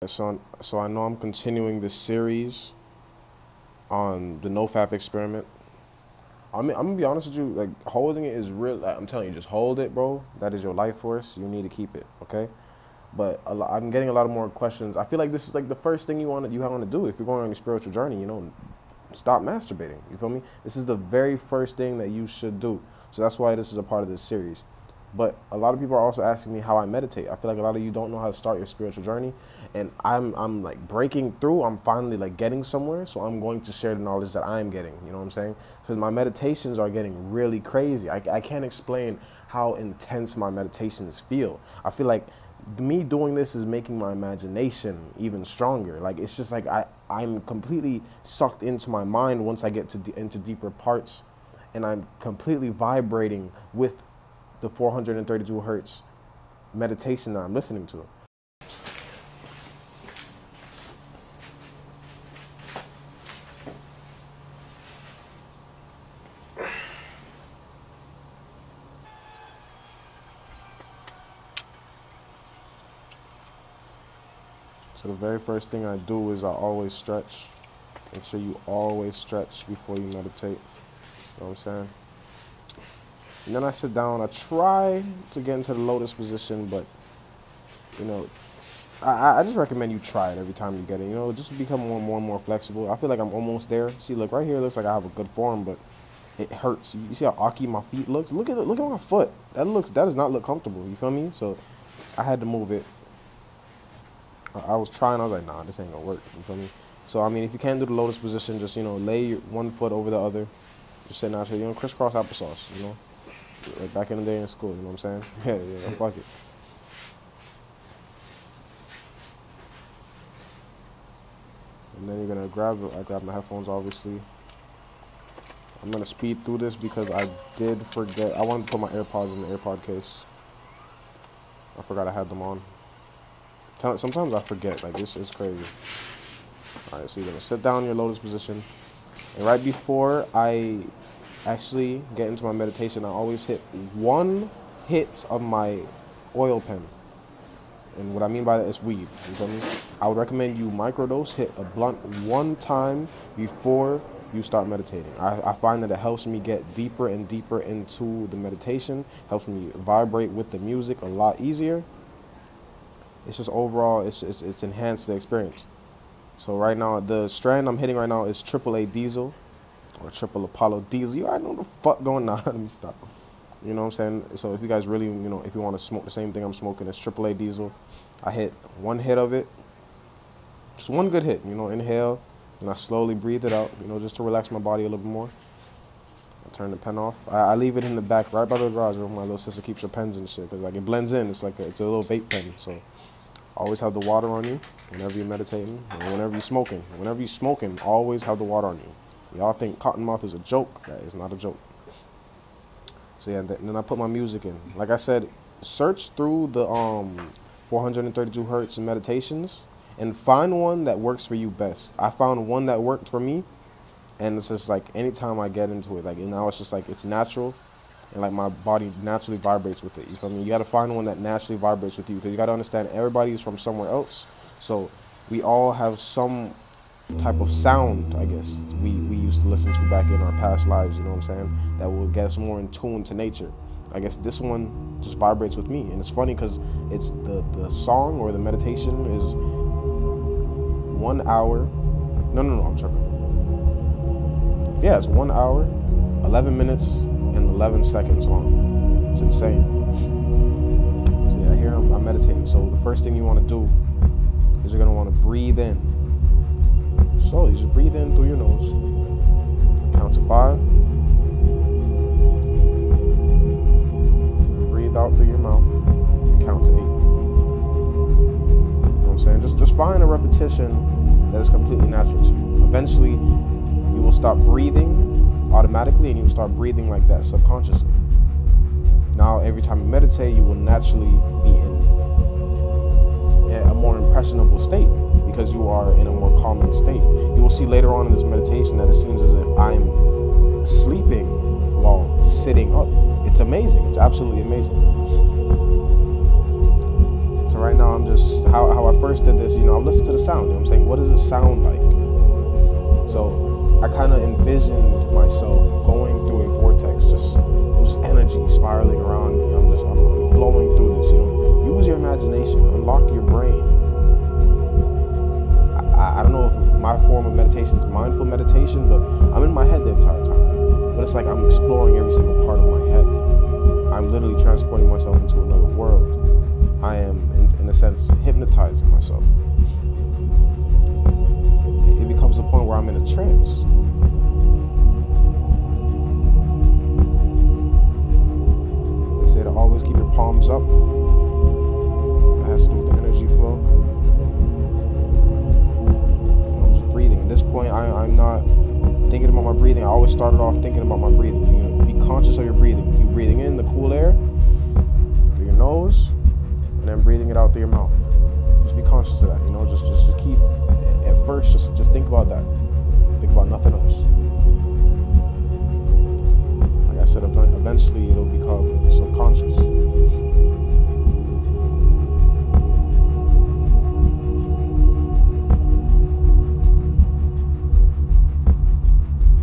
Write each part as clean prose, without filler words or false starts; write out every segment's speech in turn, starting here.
So I know I'm continuing this series on the NoFap experiment. I'm gonna be honest with you, like, holding it is real. Like, I'm telling you, just hold it, bro. That is your life force. You need to keep it, okay? But I'm getting a lot of more questions. I feel like this is like the first thing you want to do if you're going on your spiritual journey. You know, stop masturbating. You feel me? This is the very first thing that you should do. So that's why this is a part of this series. But a lot of people are also asking me how I meditate. I feel like a lot of you don't know how to start your spiritual journey, and I'm like breaking through. I'm finally like getting somewhere, so I'm going to share the knowledge that I'm getting. You know what I'm saying? Because my meditations are getting really crazy. I can't explain how intense my meditations feel. I feel like me doing this is making my imagination even stronger. Like, it's just like I'm completely sucked into my mind once I get into deeper parts, and I'm completely vibrating with the 432 hertz meditation that I'm listening to. So the very first thing I do is I always stretch. Make sure you always stretch before you meditate. You know what I'm saying? And then I sit down. I try to get into the lotus position, but, you know, I just recommend you try it every time you get it. You know, just become more and more flexible. I feel like I'm almost there. See, look, right here, it looks like I have a good form, but it hurts. You see how aki my feet looks? Look at my foot. That does not look comfortable. You feel me? So I had to move it. I was trying. I was like, nah, this ain't gonna work. You feel me? So I mean, if you can't do the lotus position, just, you know, lay one foot over the other. Just sitting out here, you know, crisscross applesauce. You know. Like back in the day in school, you know what I'm saying? Yeah, fuck it. And then you're gonna I grab my headphones, obviously. I'm gonna speed through this because I did forget. I wanted to put my AirPods in the AirPod case. I forgot I had them on. Sometimes I forget, like, this is crazy. Alright, so you're gonna sit down in your lotus position. And right before I actually get into my meditation, I always hit one hit of my oil pen. And what I mean by that is weed. You feel me? I would recommend you microdose, hit a blunt one time before you start meditating. I find that it helps me get deeper and deeper into the meditation, helps me vibrate with the music a lot easier. It's just overall, it's enhanced the experience. So right now, the strand I'm hitting right now is AAA Diesel. Or Triple Apollo Diesel. You already know the fuck going on. Let me stop. You know what I'm saying? So if you guys really, you know, if you want to smoke the same thing I'm smoking, it's AAA Diesel. I hit one hit of it. Just one good hit. You know, inhale. And I slowly breathe it out, you know, just to relax my body a little bit more. I turn the pen off. I leave it in the back right by the garage where my little sister keeps her pens and shit. Because, like, it blends in. It's like it's a little vape pen. So always have the water on you whenever you're meditating. And whenever you're smoking. Whenever you're smoking, always have the water on you. Y'all think Cottonmouth is a joke. That is not a joke. So yeah, and then I put my music in. Like I said, search through the 432 hertz meditations and find one that works for you best. I found one that worked for me, and it's just like anytime I get into it, like, and now it's just like it's natural, and like my body naturally vibrates with it. You feel me? You got to find one that naturally vibrates with you, because you got to understand everybody is from somewhere else. So we all have some type of sound, I guess, we used to listen to back in our past lives, you know what I'm saying, that will get us more in tune to nature. I guess this one just vibrates with me, and it's funny because it's the song or the meditation is 1 hour, no, I'm tripping. Yeah, it's 1 hour, 11 minutes, and 11 seconds long. It's insane. So yeah, here I'm meditating. So the first thing you want to do is you're going to want to breathe in. Slowly, just breathe in through your nose. Count to 5. And breathe out through your mouth. And count to 8. You know what I'm saying? Just find a repetition that is completely natural to you. Eventually, you will stop breathing automatically, and you will start breathing like that subconsciously. Now, every time you meditate, you will naturally be in a more impressionable state, because you are in a more calming state. You will see later on in this meditation that it seems as if I'm sleeping while sitting up. It's amazing. It's absolutely amazing. So So right now I'm just, how I first did this, you know, I listened to the sound, you know what I'm saying? What does it sound like? So I kind of envisioned myself going through a vortex, just energy spiraling around me. I'm flowing through this, you know. Use your imagination, unlock your brain. I don't know if my form of meditation is mindful meditation, but I'm in my head the entire time. But it's like I'm exploring every single part of my head. I'm literally transporting myself into another world. I am, in a sense, hypnotizing myself. It becomes a point where I'm in a trance. They say to always keep your palms up. That has to do with the energy flow. I'm just breathing. At this point, I'm not thinking about my breathing. I always started off thinking about my breathing. You know, be conscious of your breathing. You breathing in the cool air through your nose, and then breathing it out through your mouth. Just be conscious of that, you know, just keep, at first, just think about that. Think about nothing else. Like I said, eventually it'll become subconscious.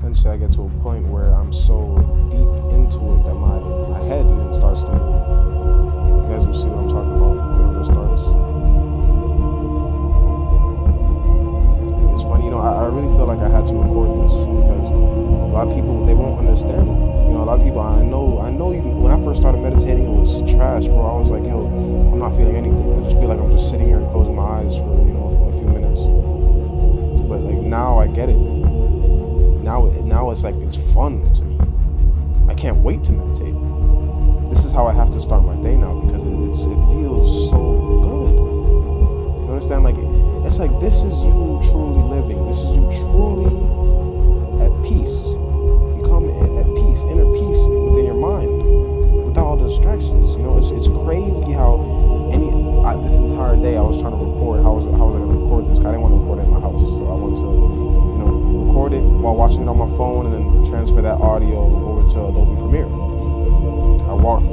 Eventually I get to a point where I'm so deep into it that my head even starts to move. You guys will see what I'm talking about whenever it starts. It's funny, you know, I really feel like I had to record this because a lot of people, they won't understand it. You know, a lot of people, I know you, when I first started meditating, it was trash, bro. I was like, yo, I'm not feeling anything. I just feel like I'm just sitting here and closing my eyes for, you know, for a few minutes. But like now I get it. Now it's like, it's fun to me. I can't wait to meditate. This is how I have to start my day now because it feels so good. You understand? Like, it's like this is you truly living. This is you truly at peace. You come at peace, inner peace within your mind, without all the distractions. You know, it's crazy how this entire day I was trying to record. How was I going to record this? I didn't want to record it in my house, so I wanted to, you know, record it while watching it on my phone and then transfer that audio over to Adobe Premiere. I walked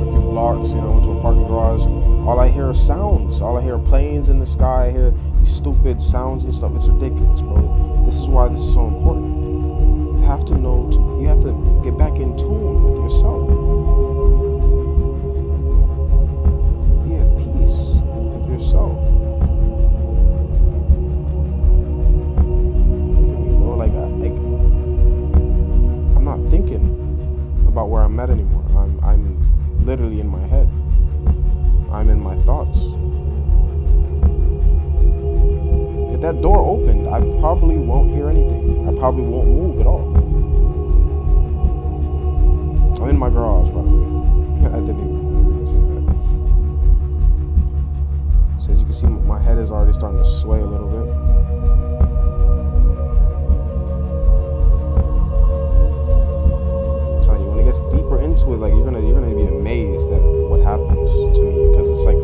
a few blocks, you know, went to a parking garage. All I hear are sounds. All I hear are planes in the sky. I hear these stupid sounds and stuff. It's ridiculous, bro. This is why this is so important. You have to know, you have to get back in tune with yourself. Be at peace with yourself. I'm not thinking about where I'm at anymore. I'm literally in my head. I'm in my thoughts. If that door opened, I probably won't hear anything. I probably won't move at all. I'm in my garage, by the way. I didn't even say that. So as you can see, my head is already starting to sway a little bit. Deeper into it, like you're gonna be amazed at what happens to me, because it's like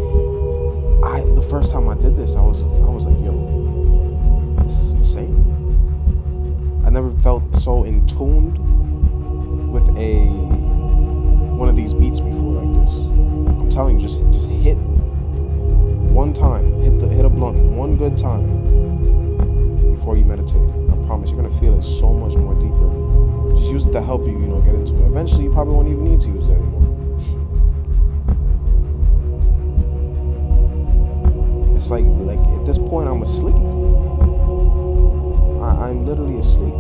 the first time I did this, I was like, yo, this is insane. I never felt so in tuned with one of these beats before like this. I'm telling you, just hit one time, hit a blunt one good time before you meditate. I promise you're gonna feel it so much more deeper. Just use it to help you, you know, get into it. Eventually, you probably won't even need to use it anymore. It's like at this point, I'm asleep. I'm literally asleep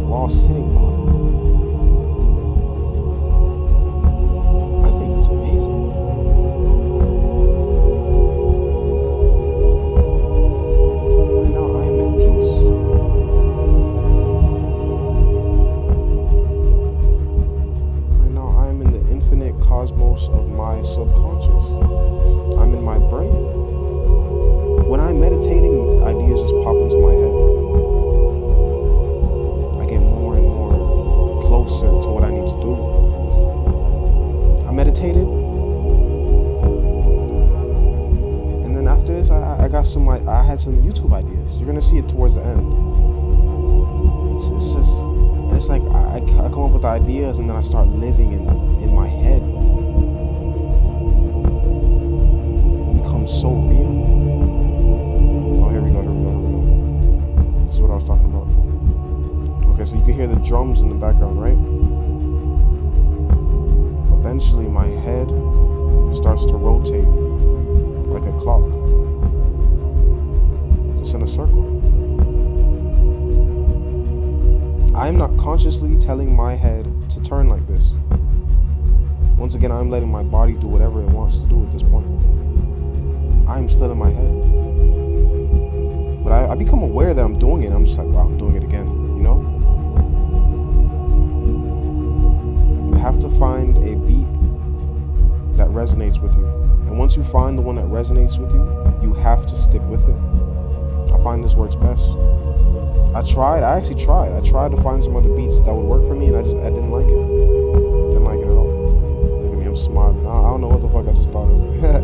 while sitting up. I think it's amazing. Cosmos of my subconscious. I'm in my brain. When I'm meditating, ideas just pop into my head. I get more and more closer to what I need to do. I meditated, and then after this, I had some YouTube ideas. You're gonna see it towards the end. It's like I come up with ideas, and then I start living in my head. becomes so real. Oh, here we go. This is what I was talking about. Okay, so you can hear the drums in the background, right? Eventually, my head starts to rotate like a clock. Just in a circle. I'm not consciously telling my head to turn like this. Once again, I'm letting my body do whatever it wants to do at this point. I'm still in my head. But I become aware that I'm doing it. I'm just like, wow, I'm doing it again, you know? You have to find a beat that resonates with you. And once you find the one that resonates with you, you have to stick with it. I find this works best. I actually tried. I tried to find some other beats that would work for me, and I didn't like it. Didn't like it at all. Look at me, I'm smiling. I don't know what the fuck I just thought of. I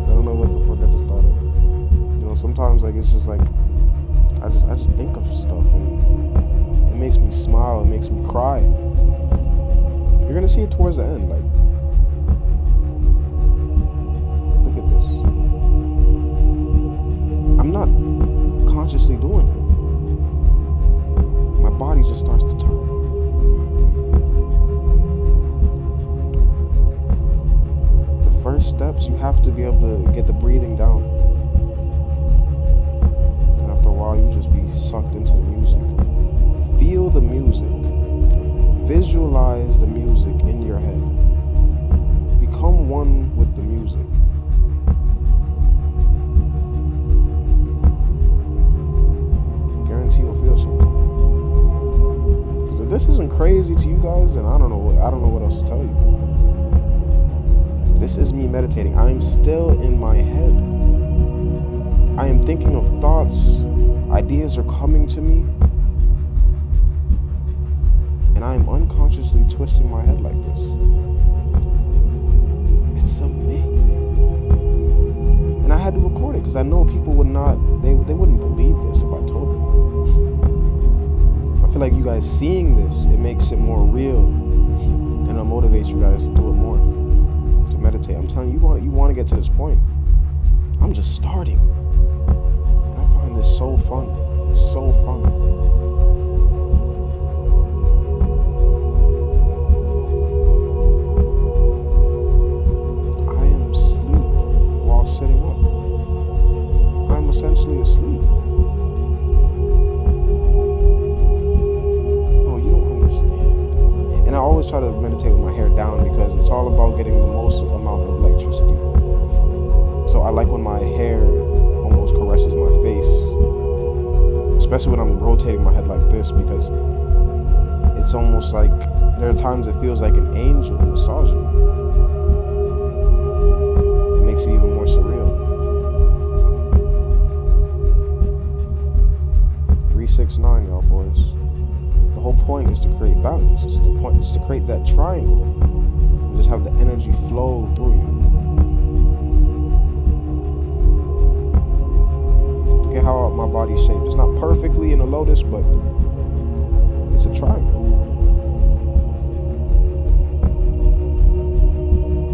don't know what the fuck I just thought of. You know, sometimes like it's just like I just think of stuff, and it makes me smile. It makes me cry. You're gonna see it towards the end. Like, look at this. I'm not consciously doing it. My body just starts to turn. The first steps, you have to be able to get the breathing down. And after a while, you just be sucked into the music. Feel the music. Visualize the music in your head. Become one with the music. Guarantee you'll feel something. If this isn't crazy to you guys, then I don't know what else to tell you. This is me meditating. I am still in my head. I am thinking of thoughts. Ideas are coming to me. And I am unconsciously twisting my head like this. It's amazing. And I had to record it because I know people would not, they wouldn't believe this if I told them. I feel like you guys seeing this, it makes it more real, and it'll motivate you guys to do it more, to meditate. I'm telling you, you want to get to this point. I'm just starting, and I find this so fun. It's so fun. I am asleep while sitting up. I'm essentially asleep. And I always try to meditate with my hair down because it's all about getting the most amount of electricity. So I like when my hair almost caresses my face, especially when I'm rotating my head like this, because it's almost like there are times it feels like an angel massaging me. It makes it even more surreal. 369, y'all boys. The whole point is to create balance. It's the point is to create that triangle and just have the energy flow through you. Look at how my body's shaped. It's not perfectly in a lotus, but it's a triangle.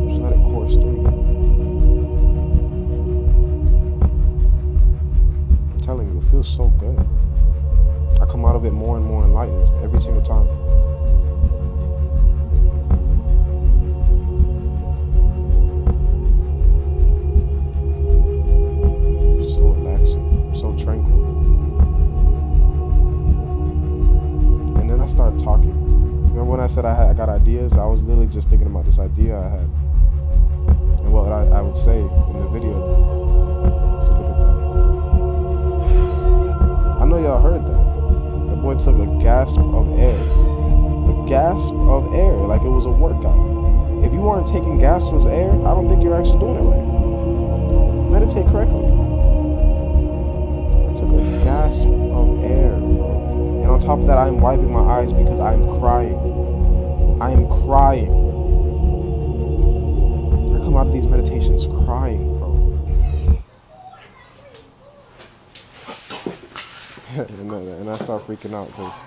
Just let it course through you. I'm telling you, it feels so good. I come out of it more and more enlightened every single time. So relaxing, so tranquil. And then I started talking. Remember when I said I got ideas? I was literally just thinking about this idea I had and what I would say in the video. So look at that. I know y'all heard that. Boy took a gasp of air. A gasp of air, like it was a workout. If you weren't taking gasps of air, I don't think you're actually doing it right. Meditate correctly. I took a gasp of air, bro. And on top of that, I'm wiping my eyes because I'm crying. I am crying. I come out of these meditations crying, bro. and I start freaking out because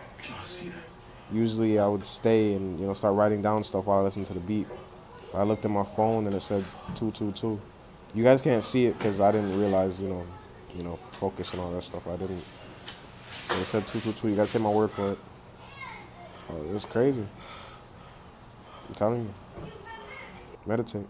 usually I would stay and start writing down stuff while I listen to the beat. I looked at my phone and it said 222. You guys can't see it because I didn't realize, focus and all that stuff. I didn't. It said 222. You gotta take my word for it. Oh, it's crazy. I'm telling you. Meditate.